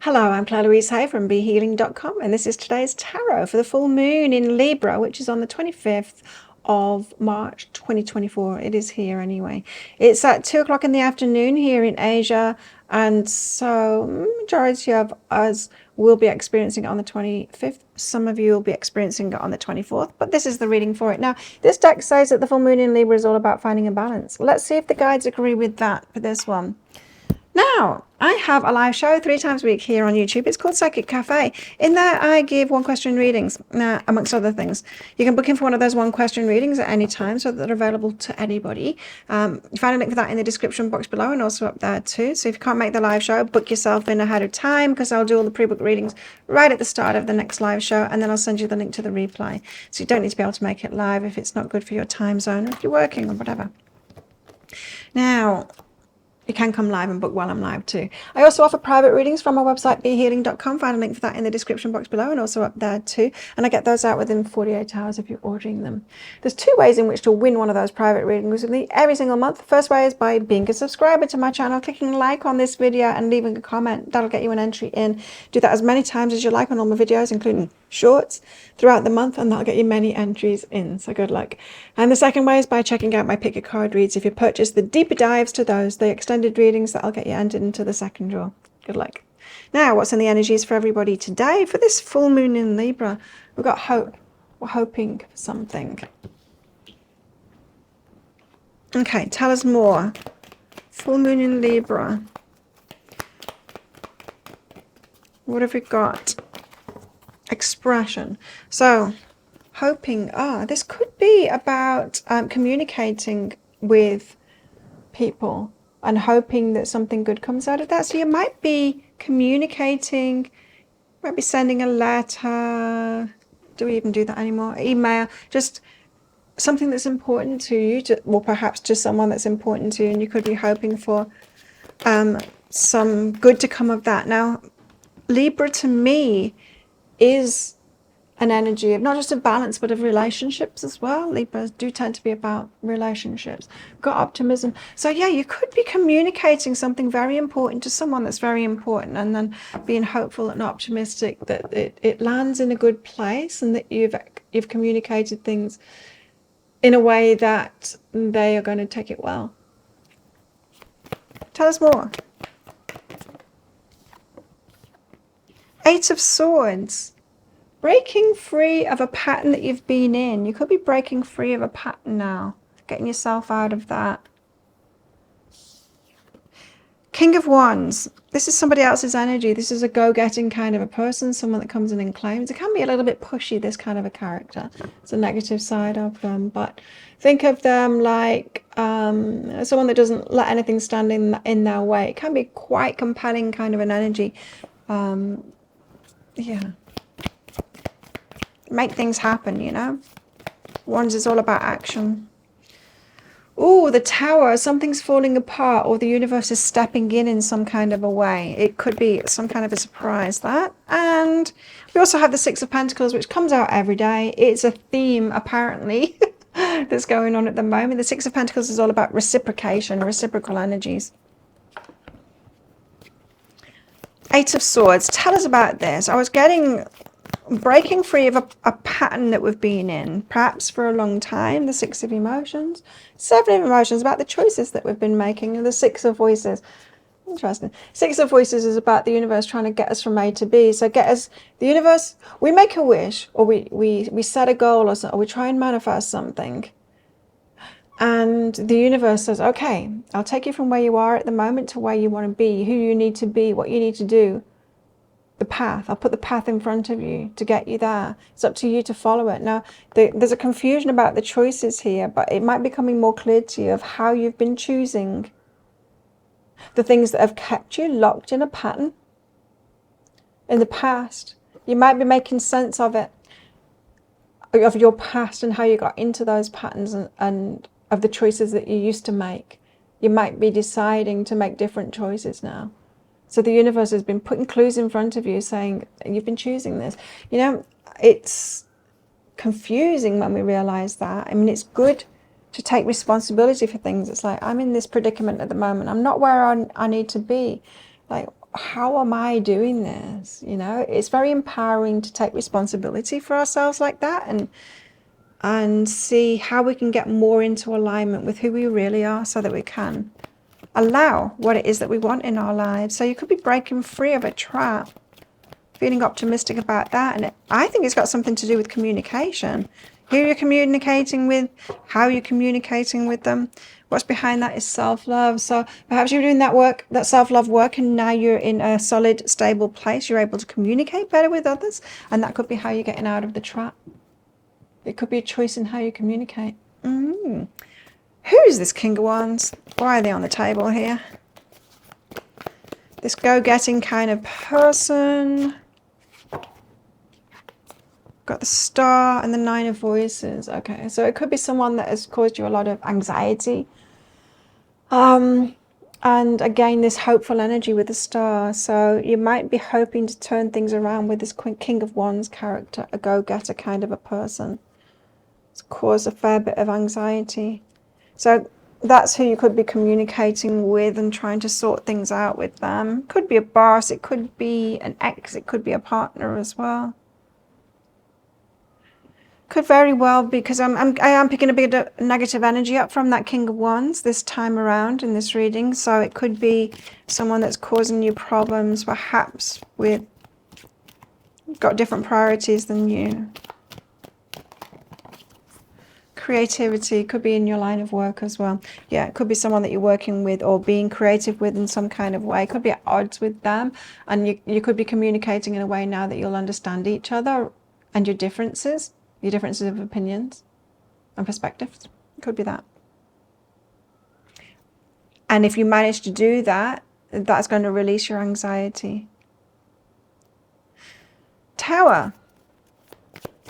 Hello, I'm Claire Louise Hay from BeHealing.com, and this is today's tarot for the full moon in Libra, which is on the 25th of March 2024. It is here anyway. It's at 2 o'clock in the afternoon here in Asia, and so majority of us will be experiencing it on the 25th. Some of you will be experiencing it on the 24th, but this is the reading for it. Now, this deck says that the full moon in Libra is all about finding a balance. Let's see if the guides agree with that for this one. Now, I have a live show 3 times a week here on YouTube. It's called Psychic Cafe. In there, I give one-question readings, amongst other things. You can book in for one of those one-question readings at any time, so that they're available to anybody. You find a link for that in the description box below and also up there too. So if you can't make the live show, book yourself in ahead of time, because I'll do all the pre-booked readings right at the start of the next live show, and then I'll send you the link to the replay. So you don't need to be able to make it live if it's not good for your time zone, or if you're working or whatever. Now, you can come live and book while I'm live too. I also offer private readings from my website, BeHealing.com. Find a link for that in the description box below and also up there too. And I get those out within 48 hours if you're ordering them. There's 2 ways in which to win one of those private readings with me every single month. The first way is by being a subscriber to my channel, clicking like on this video and leaving a comment. That'll get you an entry in. Do that as many times as you like on all my videos, including shorts, throughout the month, and that'll get you many entries in, so good luck. And the second way is by checking out my pick a card reads. If you purchase the deeper dives to those, the extended readings, that'll get you entered into the second draw. Good luck. Now, what's in the energies for everybody today for this full moon in Libra? We've got hope. We're hoping for something. Okay, tell us more. Full moon in Libra. What have we got? Expression. So hoping, this could be about communicating with people and hoping that something good comes out of that. So you might be communicating, might be sending a letter. Do we even do that anymore? Email, just something that's important to you, or perhaps to someone that's important to you, and you could be hoping for some good to come of that. Now, Libra to me is an energy of not just of balance, but of relationships as well. Libras do tend to be about relationships. Got optimism. So yeah, you could be communicating something very important to someone that's very important, and then being hopeful and optimistic that it lands in a good place, and that you've communicated things in a way that they are going to take it well. Tell us more. 8 of Swords. Breaking free of a pattern that you've been in. You could be breaking free of a pattern now. Getting yourself out of that. King of Wands. This is somebody else's energy. This is a go-getting kind of a person. Someone that comes in and claims. It can be a little bit pushy, this kind of a character. It's a negative side of them. But think of them like someone that doesn't let anything stand in their way. It can be quite compelling kind of an energy. Yeah. Make things happen, you know. Wands is all about action. Oh, the Tower. Something's falling apart, or the universe is stepping in some kind of a way. It could be some kind of a surprise, that. And we also have the 6 of Pentacles, which comes out every day. It's a theme, apparently, that's going on at the moment. The 6 of Pentacles is all about reciprocation, reciprocal energies. 8 of Swords. Tell us about this. I was getting breaking free of a pattern that we've been in, perhaps for a long time. The 6 of Emotions. 7 of Emotions, about the choices that we've been making. And the 6 of Voices. Interesting. 6 of Voices is about the universe trying to get us from A to B. So get us, the universe, we make a wish, or we set a goal, or we try and manifest something. And the universe says, okay, I'll take you from where you are at the moment to where you want to be, who you need to be, what you need to do. The path. I'll put the path in front of you to get you there. It's up to you to follow it. Now, there's a confusion about the choices here, but it might be becoming more clear to you of how you've been choosing the things that have kept you locked in a pattern in the past. You might be making sense of it, of your past and how you got into those patterns, and of the choices that you used to make. You might be deciding to make different choices now. So the universe has been putting clues in front of you saying, you've been choosing this. You know, it's confusing when we realize that. I mean, it's good to take responsibility for things. It's like, I'm in this predicament at the moment. I'm not where I need to be. Like, how am I doing this? You know, it's very empowering to take responsibility for ourselves like that, and see how we can get more into alignment with who we really are, so that we can allow what it is that we want in our lives. So you could be breaking free of a trap, feeling optimistic about that. And I think it's got something to do with communication. Who you're communicating with, how you're communicating with them. What's behind that is self-love. So perhaps you're doing that work, that self-love work, and now you're in a solid, stable place. You're able to communicate better with others. And that could be how you're getting out of the trap. It could be a choice in how you communicate. Who is this King of Wands? Why are they on the table here? This go-getting kind of person. Got the Star and the Nine of Voices. Okay, so it could be someone that has caused you a lot of anxiety. And again, this hopeful energy with the Star. So you might be hoping to turn things around with this King of Wands character, a go-getter kind of a person. It's caused a fair bit of anxiety. So that's who you could be communicating with and trying to sort things out with them. Could be a boss, it could be an ex, it could be a partner as well. Could very well, because I am picking a bit of negative energy up from that King of Wands this time around in this reading. So it could be someone that's causing you problems, perhaps with got different priorities than you. Creativity could be in your line of work as well. Yeah, it could be someone that you're working with or being creative with in some kind of way. It could be at odds with them, and you could be communicating in a way now that you'll understand each other and your differences of opinions and perspectives. It could be that. And if you manage to do that, that's going to release your anxiety. Tower.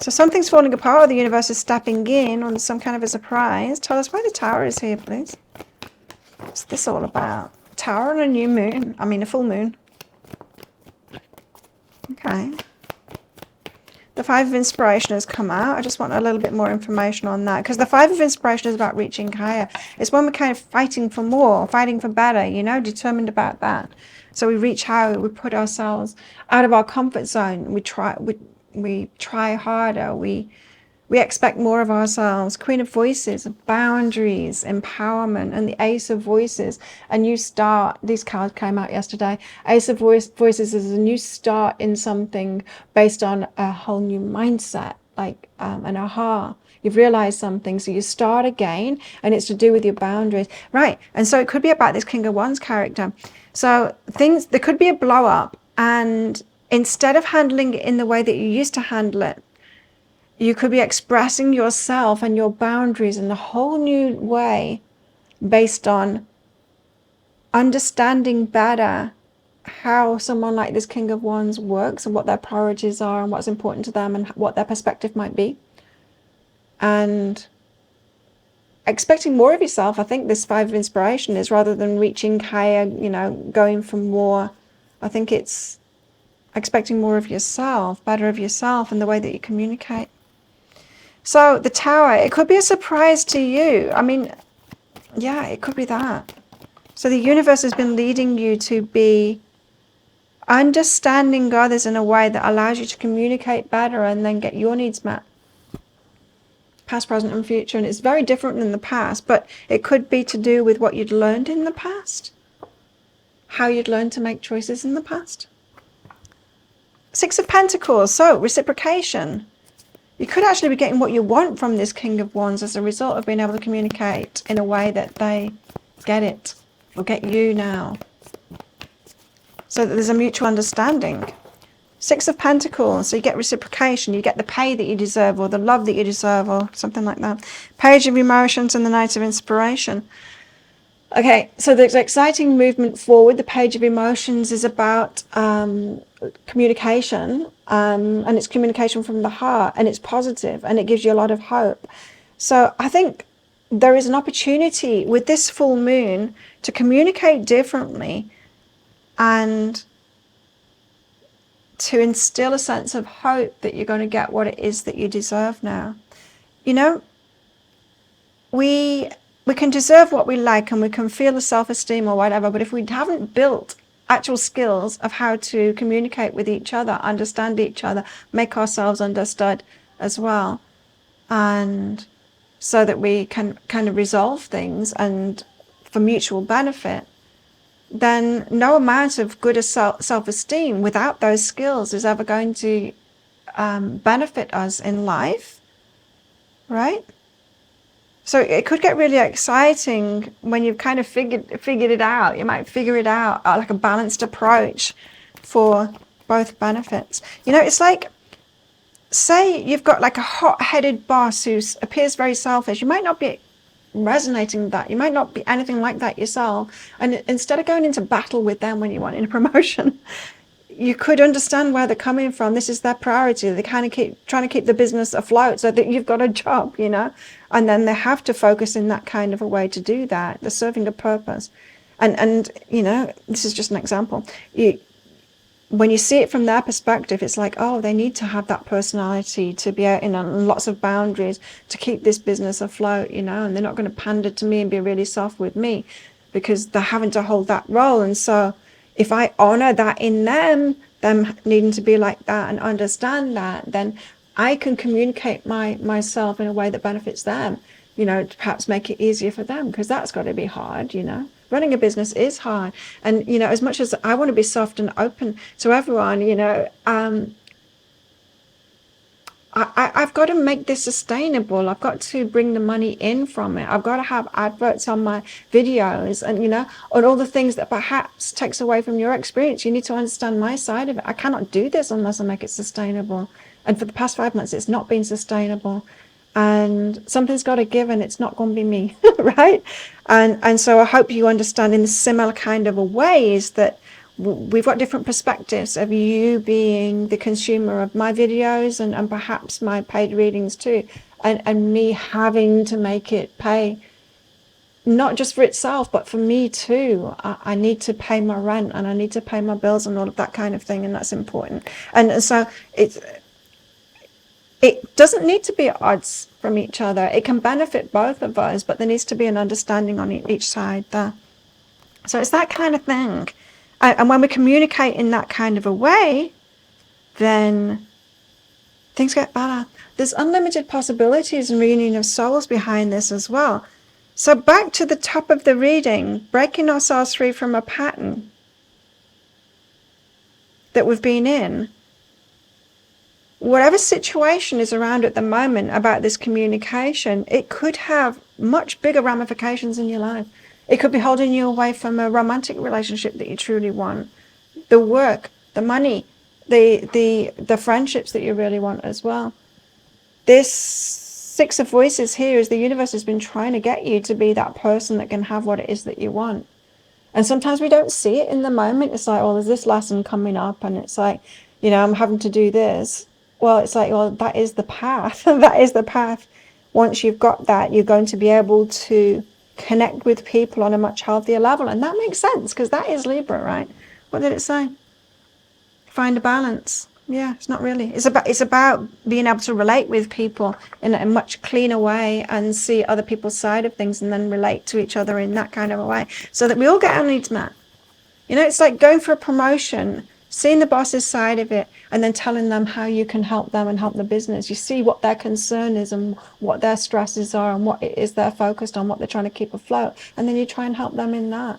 So something's falling apart, or the universe is stepping in on some kind of a surprise. Tell us why the Tower is here, please. What's this all about? Tower on a new moon. I mean, a full moon. Okay. The Five of Inspiration has come out. I just want a little bit more information on that, because the Five of Inspiration is about reaching higher. It's when we're kind of fighting for more, fighting for better, you know, determined about that. So we reach higher, we put ourselves out of our comfort zone. We try harder. We expect more of ourselves. Queen of Voices, boundaries, empowerment, and the Ace of Voices, a new start. These cards came out yesterday. Ace of Voices is a new start in something based on a whole new mindset, like an aha. You've realized something, so you start again, and it's to do with your boundaries. Right, and so it could be about this King of Wands character. So there could be a blow up, and instead of handling it in the way that you used to handle it, you could be expressing yourself and your boundaries in a whole new way based on understanding better how someone like this King of Wands works and what their priorities are and what's important to them and what their perspective might be. And expecting more of yourself. I think this Five of Inspiration is, rather than reaching higher, you know, going for more. I think it's expecting more of yourself, better of yourself in the way that you communicate. So the Tower, it could be a surprise to you. I mean, yeah, it could be that. So the universe has been leading you to be understanding others in a way that allows you to communicate better and then get your needs met. Past, present, and future. And it's very different than the past, but it could be to do with what you'd learned in the past, how you'd learned to make choices in the past. Six of Pentacles, so reciprocation. You could actually be getting what you want from this King of Wands as a result of being able to communicate in a way that they get it, or get you now. So that there's a mutual understanding. Six of Pentacles, so you get reciprocation, you get the pay that you deserve, or the love that you deserve, or something like that. Page of Emotions and the Knight of Inspiration. Okay, so there's exciting movement forward. The Page of Emotions is about communication, and it's communication from the heart, and it's positive, and it gives you a lot of hope. So I think there is an opportunity with this full moon to communicate differently and to instill a sense of hope that you're going to get what it is that you deserve now. You know, we can deserve what we like, and we can feel the self-esteem or whatever, but if we haven't built actual skills of how to communicate with each other, understand each other, make ourselves understood as well. And so that we can kind of resolve things and for mutual benefit, then no amount of good self-esteem without those skills is ever going to benefit us in life, right? So it could get really exciting when you've kind of figured it out. You might figure it out like a balanced approach for both benefits. You know, it's like, say you've got like a hot-headed boss who appears very selfish. You might not be resonating with that. You might not be anything like that yourself. And instead of going into battle with them when you want a promotion, you could understand where they're coming from. This is their priority. They kind of keep trying to keep the business afloat so that you've got a job, you know, and then they have to focus in that kind of a way to do that. They're serving a purpose. And you know, this is just an example. When you see it from their perspective, it's like, oh, they need to have that personality to be out in lots of boundaries to keep this business afloat, you know, and they're not going to pander to me and be really soft with me because they're having to hold that role. And so if I honor that in them needing to be like that and understand that, then I can communicate myself in a way that benefits them, you know, to perhaps make it easier for them, because that's got to be hard, you know. Running a business is hard. And, you know, as much as I want to be soft and open to everyone, you know, I've got to make this sustainable. I've got to bring the money in from it. I've got to have adverts on my videos and, you know, on all the things that perhaps takes away from your experience. You need to understand my side of it. I cannot do this unless I make it sustainable. And for the past 5 months, it's not been sustainable. And something's got to give, and it's not going to be me, right? And so I hope you understand in a similar kind of a way is that we've got different perspectives of you being the consumer of my videos and perhaps my paid readings too, and me having to make it pay, not just for itself, but for me too. I need to pay my rent and I need to pay my bills and all of that kind of thing, and that's important. And so it doesn't need to be at odds from each other. It can benefit both of us, but there needs to be an understanding on each side there. So it's that kind of thing. And when we communicate in that kind of a way, then things get better. There's unlimited possibilities and reunion of souls behind this as well. So back to the top of the reading, breaking ourselves free from a pattern that we've been in. Whatever situation is around at the moment about this communication, it could have much bigger ramifications in your life. It could be holding you away from a romantic relationship that you truly want, the work, the money, the friendships that you really want as well. This Six of Voices here is the universe has been trying to get you to be that person that can have what it is that you want. And sometimes we don't see it in the moment. It's like, oh, there's this lesson coming up, and it's like, you know, I'm having to do this. Well, it's like, well, that is the path. That is the path. Once you've got that, you're going to be able to connect with people on a much healthier level. And that makes sense because that is Libra, right? What did it say? Find a balance. Yeah, it's not really. It's about being able to relate with people in a much cleaner way and see other people's side of things and then relate to each other in that kind of a way so that we all get our needs met. You know, it's like going for a promotion, seeing the boss's side of it and then telling them how you can help them and help the business. You see what their concern is and what their stresses are and what it is they're focused on, what they're trying to keep afloat. And then you try and help them in that.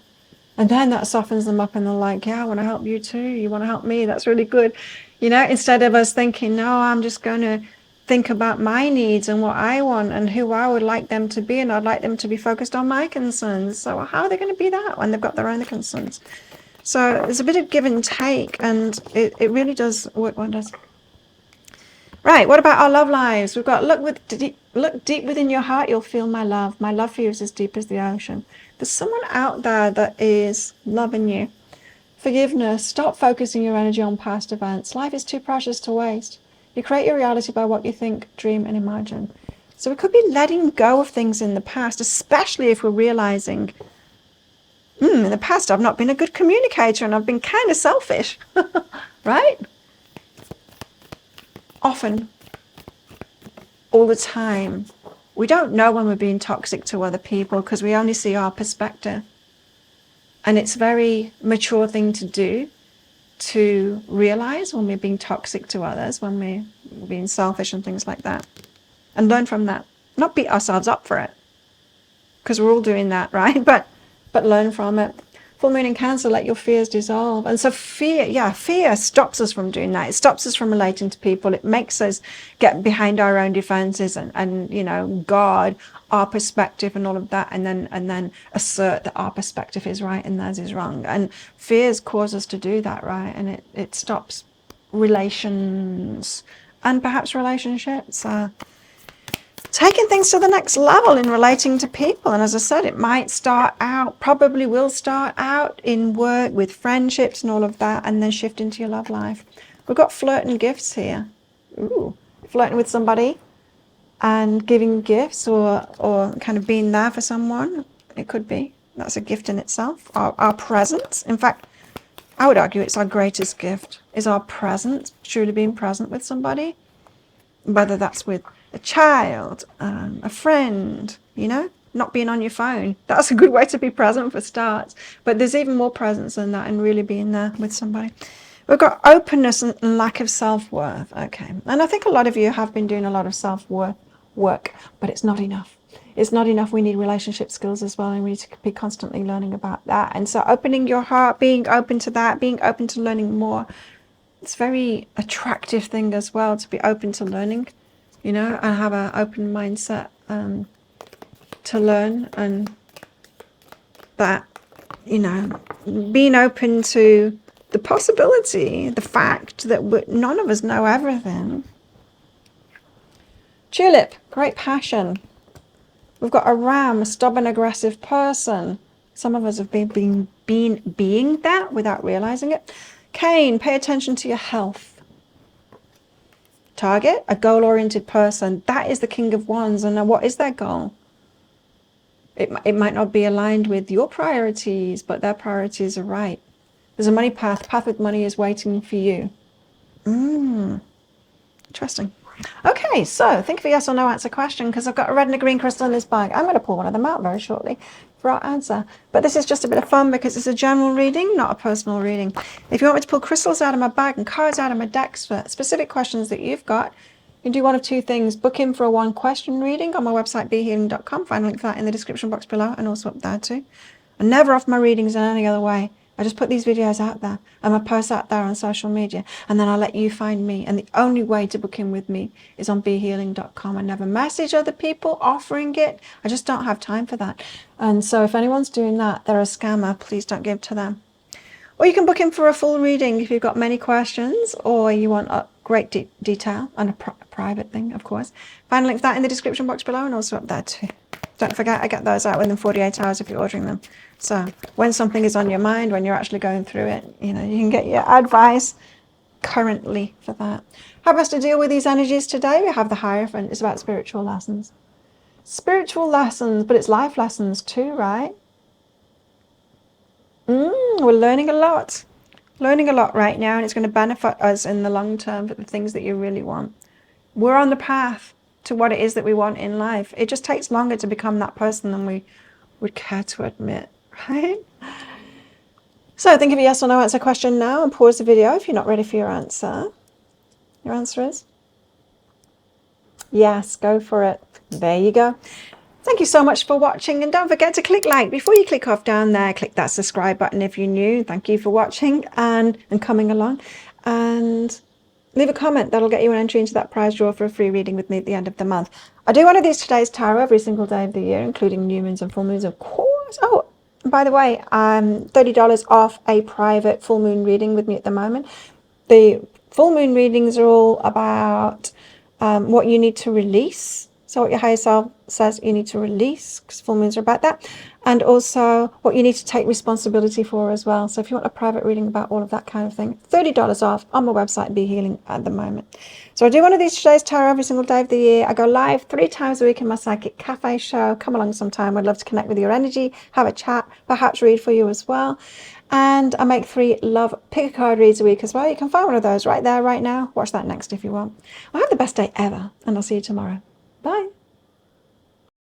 And then that softens them up and they're like, yeah, I want to help you too. You want to help me. That's really good. You know, instead of us thinking, no, I'm just going to think about my needs and what I want and who I would like them to be. And I'd like them to be focused on my concerns. So how are they going to be that when they've got their own concerns? So there's a bit of give and take, and it really does work wonders. Right, what about our love lives? We've got look deep within your heart, you'll feel my love. My love for you is as deep as the ocean. There's someone out there that is loving you. Forgiveness, stop focusing your energy on past events. Life is too precious to waste. You create your reality by what you think, dream, and imagine. So we could be letting go of things in the past, especially if we're realizing, in the past, I've not been a good communicator and I've been kind of selfish, right? Often, all the time, we don't know when we're being toxic to other people because we only see our perspective. And it's a very mature thing to do, to realize when we're being toxic to others, when we're being selfish and things like that, and learn from that. Not beat ourselves up for it, because we're all doing that, right? But learn from it. Full moon in Cancer, let your fears dissolve. And so fear stops us from doing that. It stops us from relating to people. It makes us get behind our own defenses and you know, guard our perspective and all of that, and then assert that our perspective is right and theirs is wrong. And fears cause us to do that, right? And it stops relations and perhaps relationships. Taking things to the next level in relating to people. And as I said, it might start out, probably will start out in work with friendships and all of that, and then shift into your love life. We've got flirting gifts here. Ooh, flirting with somebody and giving gifts, or kind of being there for someone. It could be. That's a gift in itself. Our presence. In fact, I would argue it's our greatest gift, is our presence, truly being present with somebody. Whether that's with a child, a friend, you know, not being on your phone. That's a good way to be present for starts. But there's even more presence than that, and really being there with somebody. We've got openness and lack of self-worth. Okay. And I think a lot of you have been doing a lot of self-worth work, but it's not enough. It's not enough. We need relationship skills as well, and we need to be constantly learning about that. And so opening your heart, being open to that, being open to learning more. It's a very attractive thing as well, to be open to learning, you know, and have an open mindset to learn. And that, you know, being open to the possibility, the fact that none of us know everything. Tulip, great passion. We've got a Ram, a stubborn, aggressive person. Some of us have been being that without realizing it. Cane, pay attention to your health. Target, a goal-oriented person. That is the King of Wands. And now what is their goal? It might not be aligned with your priorities, but their priorities are right. There's a money path. Path with money is waiting for you. Interesting. Okay, so think of a yes or no answer question, because I've got a red and a green crystal in this bag. I'm going to pull one of them out very shortly for our answer. But this is just a bit of fun because it's a general reading, not a personal reading. If you want me to pull crystals out of my bag and cards out of my decks for specific questions that you've got, you can do one of two things. Book in for a one-question reading on my website, behealing.com. Find a link for that in the description box below, and also up there too. I never offer my readings in any other way. I just put these videos out there and I post out there on social media, and then I let you find me. And the only way to book in with me is on behealing.com. I never message other people offering it. I just don't have time for that. And so if anyone's doing that, they're a scammer. Please don't give to them. Or you can book in for a full reading if you've got many questions, or you want a great detail and a private thing, of course. Find a link for that in the description box below, and also up there too. Don't forget, I get those out within 48 hours if you're ordering them. So when something is on your mind, when you're actually going through it, you know, you can get your advice currently for that. How best to deal with these energies today? We have the Hierophant. It's about spiritual lessons. Spiritual lessons, but it's life lessons too, right? We're learning a lot. Learning a lot right now, and it's going to benefit us in the long term for the things that you really want. We're on the path to what it is that we want in life. It just takes longer to become that person than we would care to admit, right? So think of a yes or no answer question now, and pause the video if you're not ready for your answer. Your answer is yes, go for it. There you go. Thank you so much for watching, and don't forget to click like before you click off down there. Click that subscribe button if you're new. Thank you for watching and coming along, and leave a comment. That'll get you an entry into that prize draw for a free reading with me at the end of the month. I do one of these today's tarot every single day of the year, including new moons and full moons, of course. Oh, and by the way, I'm $30 off a private full moon reading with me at the moment. The full moon readings are all about what you need to release. So what your higher self says you need to release, because full moons are about that. And also what you need to take responsibility for as well. So if you want a private reading about all of that kind of thing, $30 off on my website, Be Healing, at the moment. So I do one of these today's tarot every single day of the year. I go live 3 times a week in my Psychic Cafe show. Come along sometime. I'd love to connect with your energy, have a chat, perhaps read for you as well. And I make 3 love pick a card reads a week as well. You can find one of those right there, right now. Watch that next if you want. Well, have the best day ever, and I'll see you tomorrow. Bye.